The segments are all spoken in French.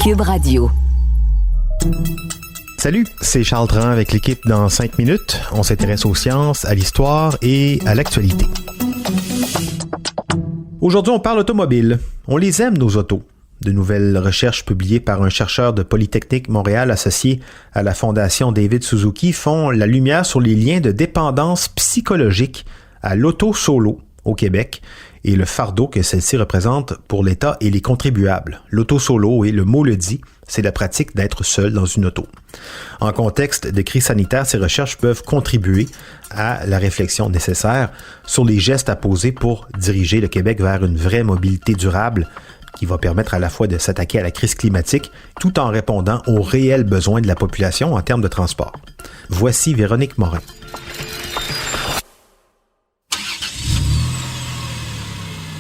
Cube Radio. Salut, c'est Charles Dran avec l'équipe dans 5 minutes. On s'intéresse aux sciences, à l'histoire et à l'actualité. Aujourd'hui, on parle automobile. On les aime, nos autos. De nouvelles recherches publiées par un chercheur de Polytechnique Montréal associé à la Fondation David Suzuki font la lumière sur les liens de dépendance psychologique à l'auto solo au Québec et le fardeau que celle-ci représente pour l'État et les contribuables. L'auto solo, et le mot le dit, c'est la pratique d'être seul dans une auto. En contexte de crise sanitaire, ces recherches peuvent contribuer à la réflexion nécessaire sur les gestes à poser pour diriger le Québec vers une vraie mobilité durable qui va permettre à la fois de s'attaquer à la crise climatique tout en répondant aux réels besoins de la population en termes de transport. Voici Véronique Morin.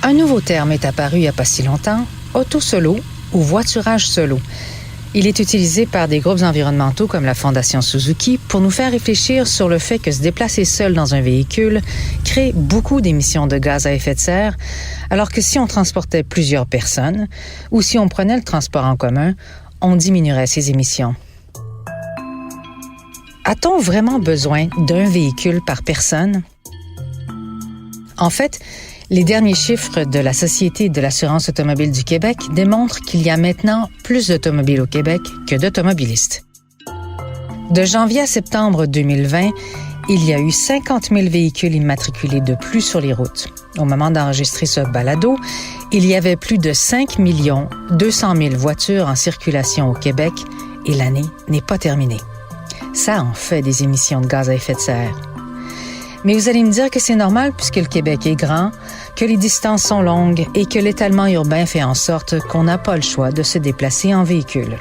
Un nouveau terme est apparu il n'y a pas si longtemps, auto-solo ou voiturage solo. Il est utilisé par des groupes environnementaux comme la Fondation Suzuki pour nous faire réfléchir sur le fait que se déplacer seul dans un véhicule crée beaucoup d'émissions de gaz à effet de serre, alors que si on transportait plusieurs personnes ou si on prenait le transport en commun, on diminuerait ces émissions. A-t-on vraiment besoin d'un véhicule par personne? En fait, les derniers chiffres de la Société de l'assurance automobile du Québec démontrent qu'il y a maintenant plus d'automobiles au Québec que d'automobilistes. De janvier à septembre 2020, il y a eu 50 000 véhicules immatriculés de plus sur les routes. Au moment d'enregistrer ce balado, il y avait plus de 5 200 000 voitures en circulation au Québec et l'année n'est pas terminée. Ça en fait des émissions de gaz à effet de serre. Mais vous allez me dire que c'est normal puisque le Québec est grand, que les distances sont longues et que l'étalement urbain fait en sorte qu'on n'a pas le choix de se déplacer en véhicule.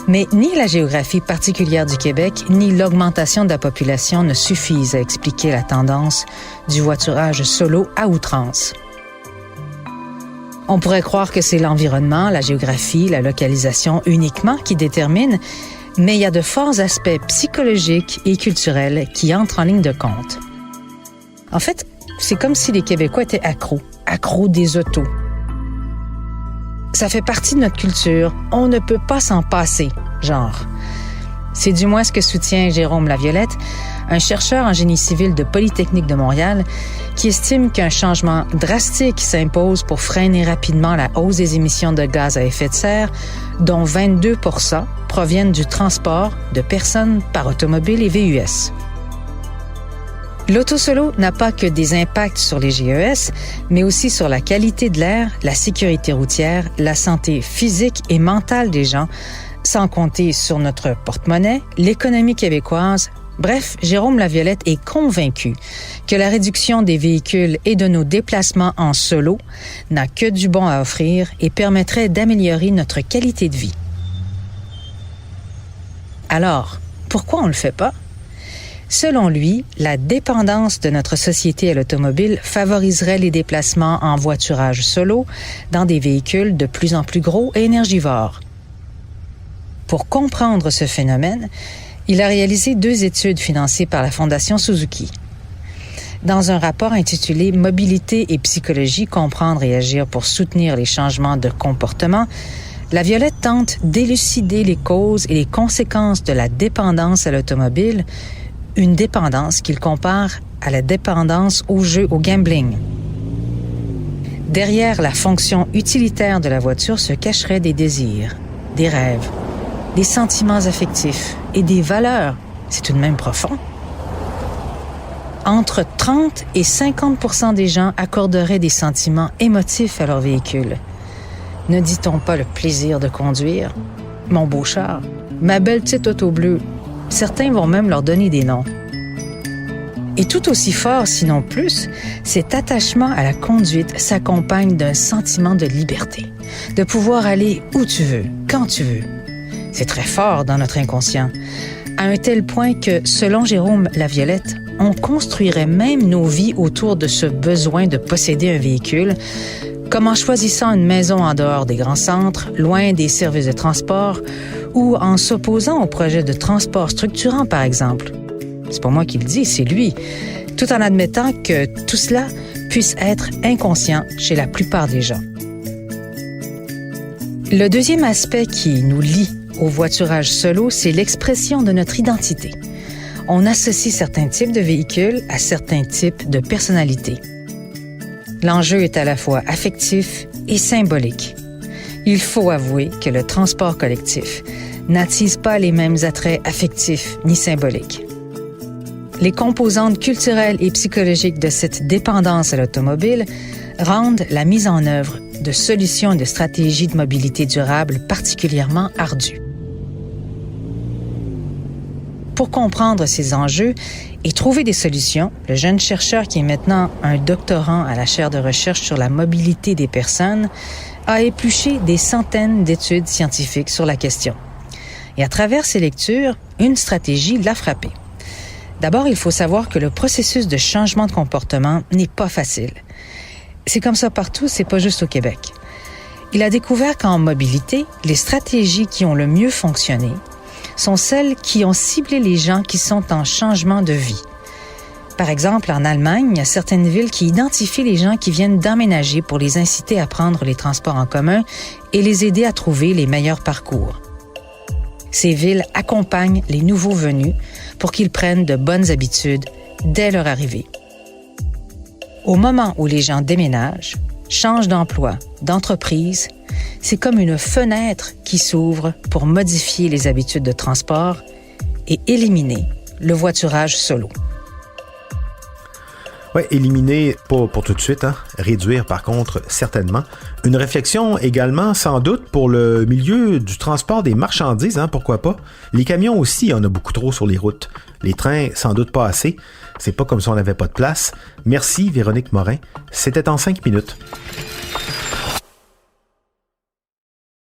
Mais ni la géographie particulière du Québec, ni l'augmentation de la population ne suffisent à expliquer la tendance du voiturage solo à outrance. On pourrait croire que c'est l'environnement, la géographie, la localisation uniquement qui déterminent, mais il y a de forts aspects psychologiques et culturels qui entrent en ligne de compte. En fait, c'est comme si les Québécois étaient accros des autos. Ça fait partie de notre culture, on ne peut pas s'en passer, genre. C'est du moins ce que soutient Jérôme Laviolette, un chercheur en génie civil de Polytechnique de Montréal, qui estime qu'un changement drastique s'impose pour freiner rapidement la hausse des émissions de gaz à effet de serre, dont 22% proviennent du transport de personnes par automobile et VUS. L'auto-solo n'a pas que des impacts sur les GES, mais aussi sur la qualité de l'air, la sécurité routière, la santé physique et mentale des gens, sans compter sur notre porte-monnaie, l'économie québécoise. Bref, Jérôme Laviolette est convaincu que la réduction des véhicules et de nos déplacements en solo n'a que du bon à offrir et permettrait d'améliorer notre qualité de vie. Alors, pourquoi on ne le fait pas? Selon lui, la dépendance de notre société à l'automobile favoriserait les déplacements en voiturage solo dans des véhicules de plus en plus gros et énergivores. Pour comprendre ce phénomène, il a réalisé 2 études financées par la Fondation Suzuki. Dans un rapport intitulé « Mobilité et psychologie, comprendre et agir pour soutenir les changements de comportement », Laviolette tente d'élucider les causes et les conséquences de la dépendance à l'automobile, une dépendance qu'il compare à la dépendance au jeu, au gambling. Derrière la fonction utilitaire de la voiture se cacheraient des désirs, des rêves, des sentiments affectifs et des valeurs. C'est tout de même profond. Entre 30 et 50% des gens accorderaient des sentiments émotifs à leur véhicule. Ne dit-on pas le plaisir de conduire? Mon beau char, ma belle petite auto bleue. Certains vont même leur donner des noms. Et tout aussi fort, sinon plus, cet attachement à la conduite s'accompagne d'un sentiment de liberté, de pouvoir aller où tu veux, quand tu veux. C'est très fort dans notre inconscient, à un tel point que, selon Jérôme Laviolette, on construirait même nos vies autour de ce besoin de posséder un véhicule, comme en choisissant une maison en dehors des grands centres, loin des services de transport, ou en s'opposant au projet de transport structurant, par exemple. C'est pas moi qui le dis, c'est lui, tout en admettant que tout cela puisse être inconscient chez la plupart des gens. Le deuxième aspect qui nous lie au voiturage solo, c'est l'expression de notre identité. On associe certains types de véhicules à certains types de personnalités. L'enjeu est à la fois affectif et symbolique. Il faut avouer que le transport collectif n'attise pas les mêmes attraits affectifs ni symboliques. Les composantes culturelles et psychologiques de cette dépendance à l'automobile rendent la mise en œuvre de solutions et de stratégies de mobilité durable particulièrement ardues. Pour comprendre ces enjeux et trouver des solutions, le jeune chercheur qui est maintenant un doctorant à la chaire de recherche sur la mobilité des personnes a épluché des centaines d'études scientifiques sur la question. Et à travers ces lectures, une stratégie l'a frappé. D'abord, il faut savoir que le processus de changement de comportement n'est pas facile. C'est comme ça partout, c'est pas juste au Québec. Il a découvert qu'en mobilité, les stratégies qui ont le mieux fonctionné sont celles qui ont ciblé les gens qui sont en changement de vie. Par exemple, en Allemagne, il y a certaines villes qui identifient les gens qui viennent d'emménager pour les inciter à prendre les transports en commun et les aider à trouver les meilleurs parcours. Ces villes accompagnent les nouveaux venus pour qu'ils prennent de bonnes habitudes dès leur arrivée. Au moment où les gens déménagent, changent d'emploi, d'entreprise, c'est comme une fenêtre qui s'ouvre pour modifier les habitudes de transport et éliminer le voiturage solo. Oui, éliminer, pas pour tout de suite, réduire par contre, certainement. Une réflexion également, sans doute, pour le milieu du transport des marchandises, pourquoi pas. Les camions aussi, il y en a beaucoup trop sur les routes. Les trains, sans doute pas assez. C'est pas comme si on n'avait pas de place. Merci Véronique Morin. C'était en 5 minutes.